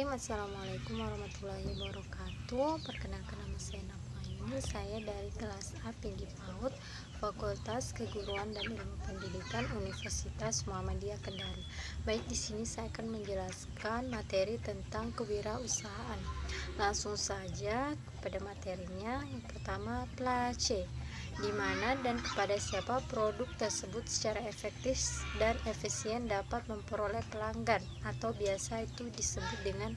Bismillahirrahmanirrahim. Assalamualaikum warahmatullahi wabarakatuh. Perkenalkan, nama saya Nafaini. Saya dari kelas A Tinggi PAUD, Fakultas Keguruan dan Ilmu Pendidikan Universitas Muhammadiyah Kendari. Baik, di sini saya akan menjelaskan materi tentang kewirausahaan. Langsung saja kepada materinya. Yang pertama, place, di mana dan kepada siapa produk tersebut secara efektif dan efisien dapat memperoleh pelanggan, atau biasa itu disebut dengan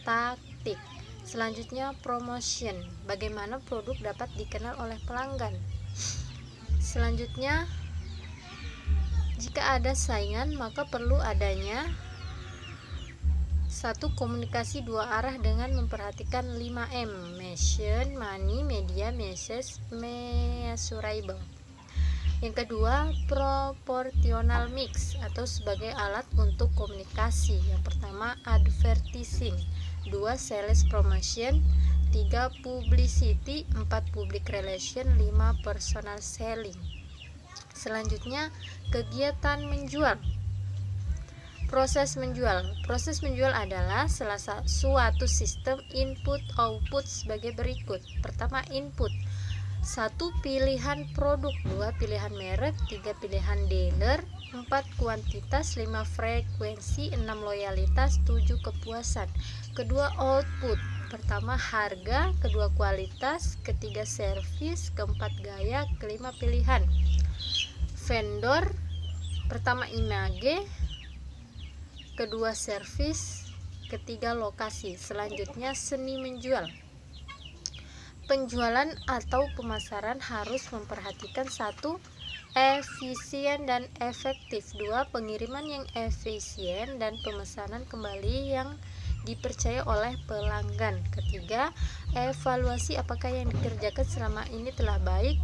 taktik. Selanjutnya, promotion, bagaimana produk dapat dikenal oleh pelanggan. Selanjutnya, jika ada saingan maka perlu adanya satu, komunikasi dua arah dengan memperhatikan 5M, mission, money, media, message, measurable. Yang kedua, proportional mix atau sebagai alat untuk komunikasi. Yang pertama, advertising. 2, sales promotion. 3, publicity. 4, public relation. 5, personal selling. Selanjutnya, kegiatan menjual. Proses menjual. Proses menjual adalah salah suatu sistem input-output sebagai berikut. Pertama, input. 1, pilihan produk. 2, pilihan merek. 3, pilihan dealer. 4, kuantitas. 5, frekuensi. 6, loyalitas. 7, kepuasan. Kedua, output. Pertama, harga. Kedua, kualitas. Ketiga, servis. Keempat, gaya. Kelima, pilihan vendor. Pertama, image. Kedua, servis. Ketiga, lokasi. Selanjutnya, seni menjual. Penjualan atau pemasaran harus memperhatikan 1, efisien dan efektif. 2, pengiriman yang efisien dan pemesanan kembali yang dipercaya oleh pelanggan. Ketiga, evaluasi apakah yang dikerjakan selama ini telah baik,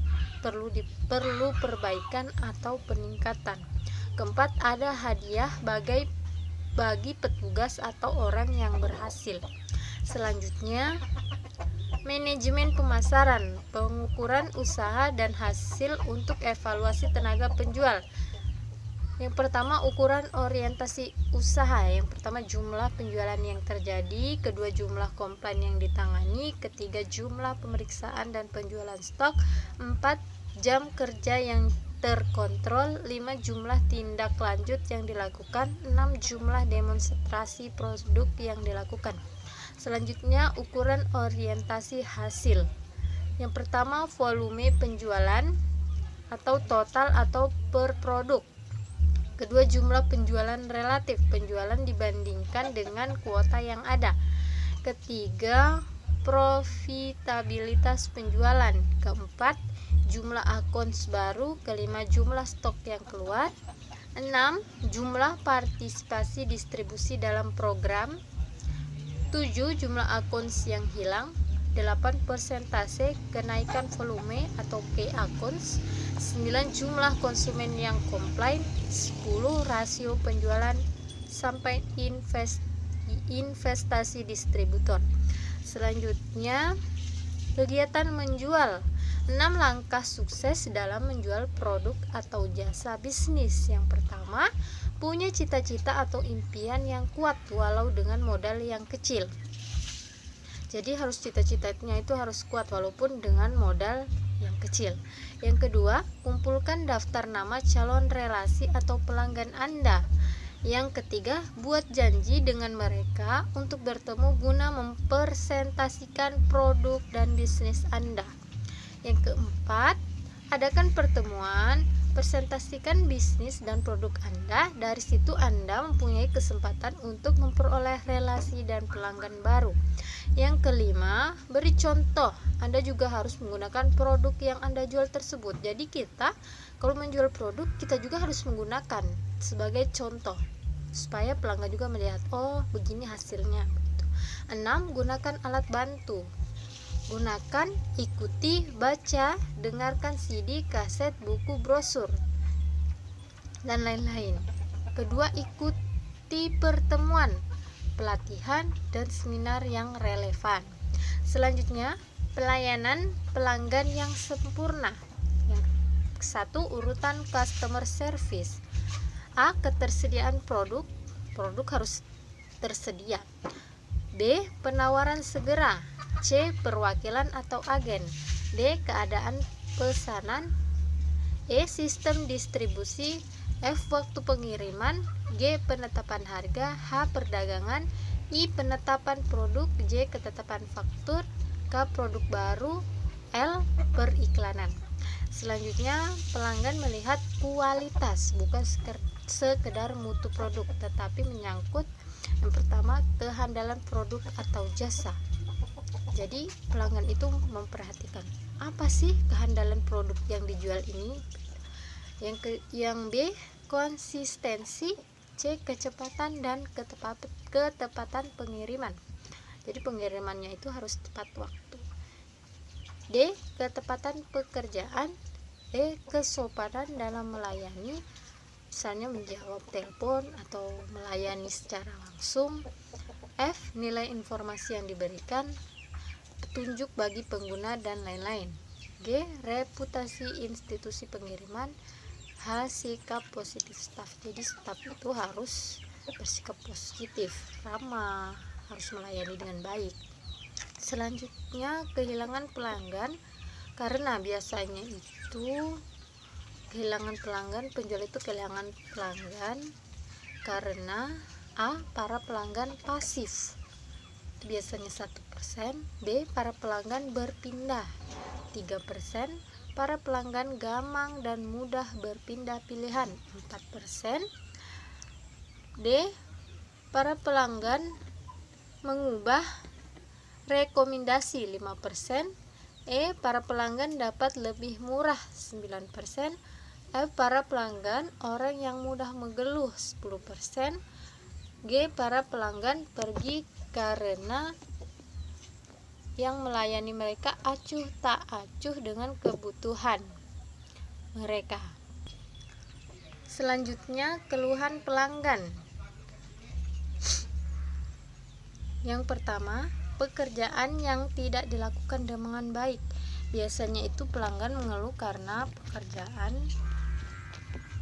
perlu perbaikan atau peningkatan. Keempat, ada hadiah bagi petugas atau orang yang berhasil. Selanjutnya, manajemen pemasaran, pengukuran usaha dan hasil untuk evaluasi tenaga penjual. Yang pertama, ukuran orientasi usaha. Yang pertama, jumlah penjualan yang terjadi. Kedua, jumlah komplain yang ditangani. Ketiga, jumlah pemeriksaan dan penjualan stok. 4, jam kerja yang terkontrol. 5, jumlah tindak lanjut yang dilakukan. 6, jumlah demonstrasi produk yang dilakukan. Selanjutnya, ukuran orientasi hasil. Yang pertama, volume penjualan atau total atau per produk. Kedua, jumlah penjualan relatif, penjualan dibandingkan dengan kuota yang ada. Ketiga, profitabilitas penjualan. Keempat, jumlah akun baru. Kelima, jumlah stok yang keluar. 6, jumlah partisipasi distribusi dalam program. 7, jumlah akun yang hilang. 8, persentase kenaikan volume atau key accounts. 9, jumlah konsumen yang komplain. 10, rasio penjualan sampai investasi distributor. Selanjutnya, kegiatan menjual. 6, langkah sukses dalam menjual produk atau jasa bisnis. Yang pertama, punya cita-cita atau impian yang kuat walau dengan modal yang kecil. Jadi harus cita-citanya itu harus kuat walaupun dengan modal yang kecil. Yang kedua, kumpulkan daftar nama calon relasi atau pelanggan Anda. Yang ketiga, buat janji dengan mereka untuk bertemu guna mempresentasikan produk dan bisnis Anda. Yang keempat, adakan pertemuan, presentasikan bisnis dan produk Anda. Dari situ Anda mempunyai kesempatan untuk memperoleh relasi dan pelanggan baru. Yang kelima, beri contoh. Anda juga harus menggunakan produk yang Anda jual tersebut. Jadi kita kalau menjual produk, kita juga harus menggunakan sebagai contoh supaya pelanggan juga melihat, oh begini hasilnya. 6, gunakan alat bantu. Gunakan, ikuti, baca, dengarkan CD, kaset, buku, brosur, dan lain-lain. Kedua, ikuti pertemuan, pelatihan, dan seminar yang relevan. Selanjutnya, pelayanan pelanggan yang sempurna. Yang 1, urutan customer service. A, ketersediaan produk harus tersedia. B. Penawaran segera. C. Perwakilan atau agen. D. Keadaan pesanan. E. Sistem distribusi. F. Waktu pengiriman. G. Penetapan harga. H. Perdagangan. I. Penetapan produk. J. Ketetapan faktur. K. Produk baru. L. Periklanan. Selanjutnya, pelanggan melihat kualitas, bukan sekedar mutu produk, tetapi menyangkut yang pertama kehandalan produk atau jasa. Jadi pelanggan itu memperhatikan apa sih kehandalan produk yang dijual ini. Yang B, konsistensi. C, kecepatan dan ketepatan pengiriman. Jadi pengirimannya itu harus tepat waktu. D. Ketepatan pekerjaan. E. Kesopanan dalam melayani, misalnya menjawab telepon atau melayani secara langsung. F. Nilai informasi yang diberikan, petunjuk bagi pengguna dan lain-lain. G. Reputasi institusi pengiriman. H. Sikap positif staf. Jadi staf itu harus bersikap positif, ramah, harus melayani dengan baik. Selanjutnya, kehilangan pelanggan. Karena biasanya itu kehilangan pelanggan, penjual itu kehilangan pelanggan karena A. Para pelanggan pasif, biasanya 1%. B. Para pelanggan berpindah 3%. Para pelanggan gamang dan mudah berpindah pilihan 4%. D. Para pelanggan mengubah rekomendasi 5%. E. Para pelanggan dapat lebih murah 9%. F. Para pelanggan orang yang mudah mengeluh 10%. G. Para pelanggan pergi karena yang melayani mereka acuh tak acuh dengan kebutuhan mereka. Selanjutnya, keluhan pelanggan. Yang pertama, pekerjaan yang tidak dilakukan dengan baik. Biasanya itu pelanggan mengeluh karena pekerjaan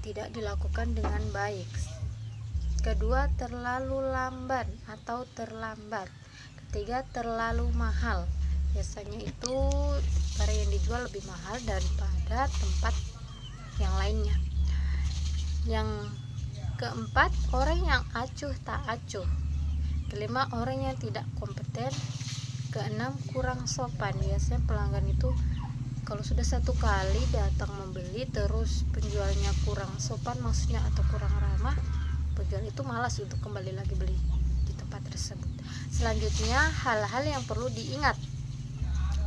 tidak dilakukan dengan baik. Kedua, terlalu lamban atau terlambat. Ketiga, terlalu mahal. Biasanya itu barang yang dijual lebih mahal daripada tempat yang lainnya. Yang keempat, orang yang acuh tak acuh. Kelima, orang yang tidak kompeten. Keenam, kurang sopan. Biasanya pelanggan itu kalau sudah satu kali datang membeli terus penjualnya kurang sopan, maksudnya atau kurang ramah, penjual itu malas untuk kembali lagi beli di tempat tersebut. Selanjutnya, hal-hal yang perlu diingat.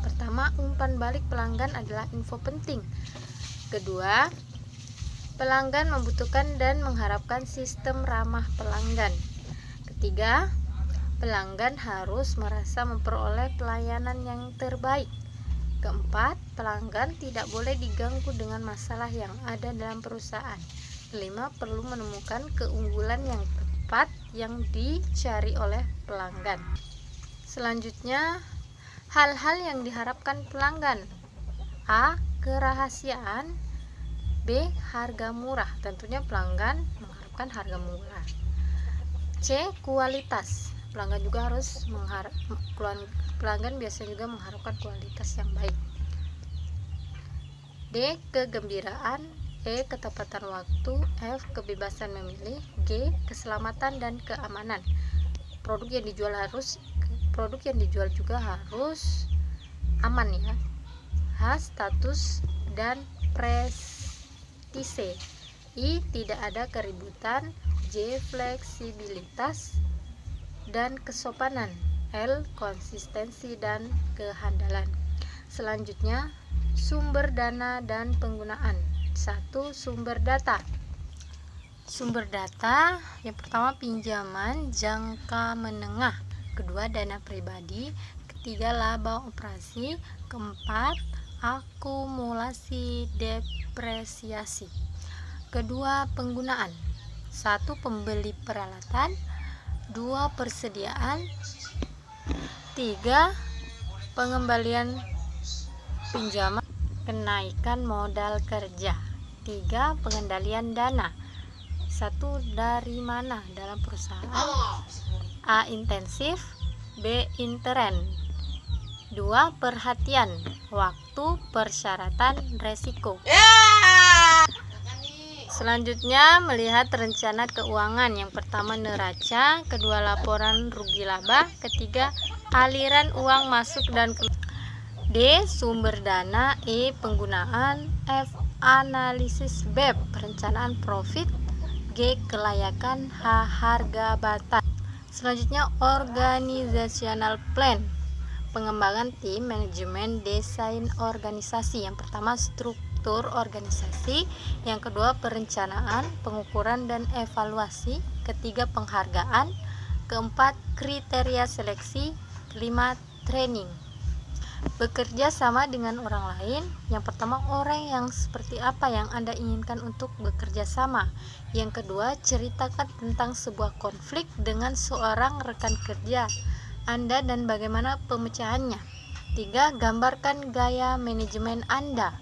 Pertama, umpan balik pelanggan adalah info penting. Kedua, pelanggan membutuhkan dan mengharapkan sistem ramah pelanggan. Ketiga, pelanggan harus merasa memperoleh pelayanan yang terbaik. Keempat, pelanggan tidak boleh diganggu dengan masalah yang ada dalam perusahaan. Kelima, perlu menemukan keunggulan yang tepat yang dicari oleh pelanggan. Selanjutnya, hal-hal yang diharapkan pelanggan. A. Kerahasiaan. B. Harga murah. Tentunya pelanggan mengharapkan harga murah. C. Kualitas. Pelanggan juga harus pelanggan biasanya juga mengharapkan kualitas yang baik. D. Kegembiraan. E. Ketepatan waktu. F. Kebebasan memilih. G. Keselamatan dan keamanan. Produk yang dijual juga harus aman ya. H. Status dan prestise. I. Tidak ada keributan. J. Fleksibilitas dan kesopanan. L. Konsistensi dan kehandalan. Selanjutnya, sumber dana dan penggunaan. 1. Sumber data. Sumber data yang pertama pinjaman jangka menengah, kedua dana pribadi, ketiga laba operasi, keempat akumulasi depresiasi. Kedua, penggunaan. 1. Pembeli peralatan. 2. Persediaan. 3. Pengembalian pinjaman. Kenaikan modal kerja. 3. Pengendalian dana. 1. Dari mana dalam perusahaan? A. Intensif. B. Intern. 2. Perhatian, waktu, persyaratan, resiko. Selanjutnya melihat rencana keuangan. Yang pertama neraca, kedua laporan rugi laba, ketiga aliran uang masuk dan keluar. D. Sumber dana. E. Penggunaan. F. Analisis BEP, perencanaan profit. G. Kelayakan. H. Harga batas. Selanjutnya organizational plan, pengembangan tim, manajemen, desain organisasi. Yang pertama struktur organisasi, yang kedua perencanaan, pengukuran dan evaluasi, ketiga penghargaan, keempat kriteria seleksi, kelima training. Bekerja sama dengan orang lain. Yang pertama, orang yang seperti apa yang Anda inginkan untuk bekerja sama. Yang kedua, ceritakan tentang sebuah konflik dengan seorang rekan kerja Anda dan bagaimana pemecahannya. 3. Gambarkan gaya manajemen Anda.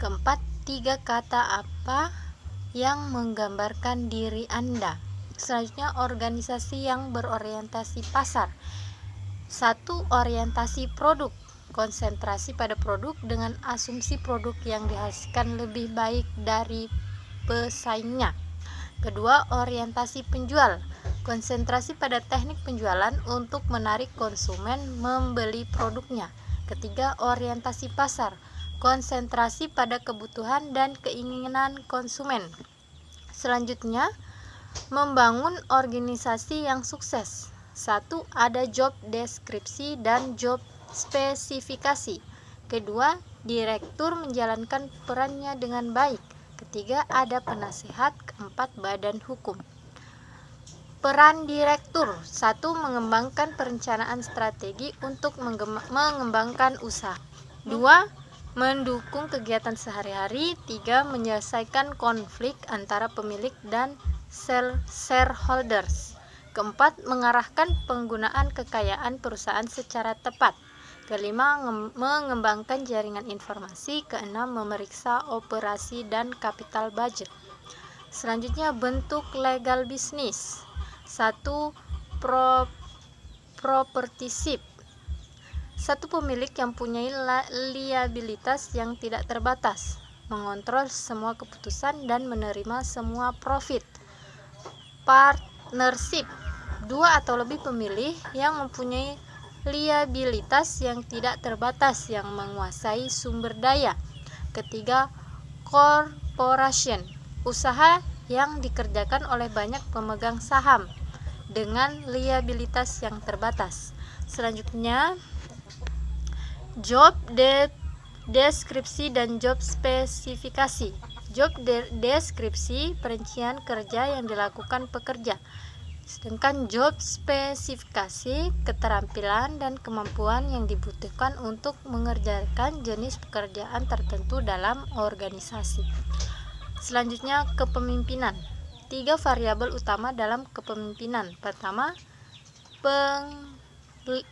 Keempat, 3 kata apa yang menggambarkan diri Anda. Selanjutnya, organisasi yang berorientasi pasar. 1. Orientasi produk, konsentrasi pada produk dengan asumsi produk yang dihasilkan lebih baik dari pesaingnya. Kedua, orientasi penjual, konsentrasi pada teknik penjualan untuk menarik konsumen membeli produknya. Ketiga, orientasi pasar, konsentrasi pada kebutuhan dan keinginan konsumen. Selanjutnya, membangun organisasi yang sukses. 1. Ada job deskripsi dan job spesifikasi. Kedua, direktur menjalankan perannya dengan baik. Ketiga, ada penasehat. Keempat, badan hukum. Peran direktur. 1. Mengembangkan perencanaan strategi untuk mengembangkan usaha. 2. Mendukung kegiatan sehari-hari. 3. Menyelesaikan konflik antara pemilik dan shareholders. Keempat, mengarahkan penggunaan kekayaan perusahaan secara tepat. Kelima, mengembangkan jaringan informasi. Keenam, memeriksa operasi dan capital budget. Selanjutnya, bentuk legal bisnis. 1. Propertyship. 1. Pemilik yang punya liabilitas yang tidak terbatas, mengontrol semua keputusan dan menerima semua profit. Partnership. 2 atau lebih pemilih yang mempunyai liabilitas yang tidak terbatas yang menguasai sumber daya. Ketiga, corporation, usaha yang dikerjakan oleh banyak pemegang saham dengan liabilitas yang terbatas. Selanjutnya, job deskripsi dan job spesifikasi. Job deskripsi, perincian kerja yang dilakukan pekerja. Sedangkan job spesifikasi, keterampilan dan kemampuan yang dibutuhkan untuk mengerjakan jenis pekerjaan tertentu dalam organisasi. Selanjutnya, kepemimpinan. 3 variabel utama dalam kepemimpinan. Pertama,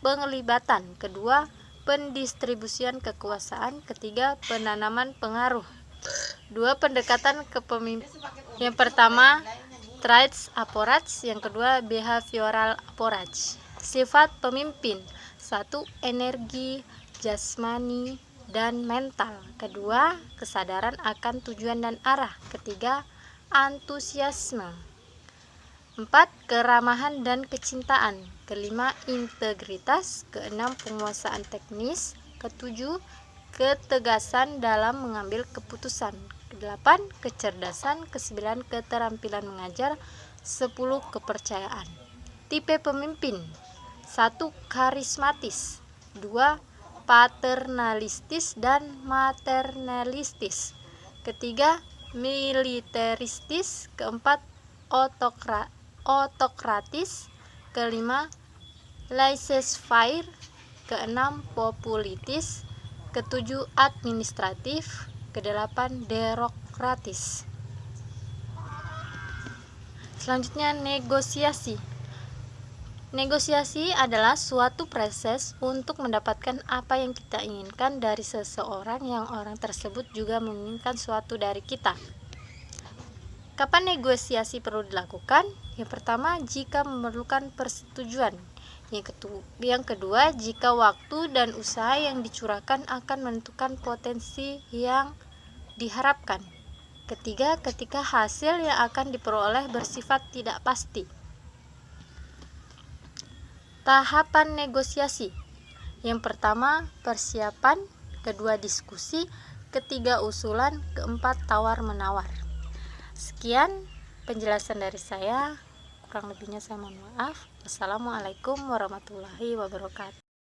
penglibatan. Kedua, pendistribusian kekuasaan. Ketiga, penanaman pengaruh. 2 pendekatan kepemimpinan. Yang pertama, traits approach, yang kedua behavioral approach. Sifat pemimpin. 1. Energi jasmani dan mental. Kedua, kesadaran akan tujuan dan arah. Ketiga, antusiasme. 4. Keramahan dan kecintaan. Kelima, integritas. Keenam, penguasaan teknis. Ketujuh, ketegasan dalam mengambil keputusan. 8. Kecerdasan. 9. Keterampilan mengajar. 10. Kepercayaan. Tipe pemimpin. 1. Karismatis. 2. Paternalistis dan maternalistis. Ketiga, militeristis. Keempat, otokratis. Kelima, laissez-faire. Keenam, populitis. Ketujuh, administratif. Kedelapan, birokratis. Selanjutnya, negosiasi. Negosiasi adalah suatu proses untuk mendapatkan apa yang kita inginkan dari seseorang yang orang tersebut juga menginginkan suatu dari kita. Kapan negosiasi perlu dilakukan? Yang pertama, jika memerlukan persetujuan. Yang kedua, jika waktu dan usaha yang dicurahkan akan menentukan potensi yang diharapkan. Ketiga, ketika hasil yang akan diperoleh bersifat tidak pasti. Tahapan negosiasi. Yang pertama, persiapan. Kedua, diskusi. Ketiga, usulan. Keempat, tawar-menawar. Sekian penjelasan dari saya. Kurang lebihnya saya mohon maaf. Wassalamualaikum warahmatullahi wabarakatuh.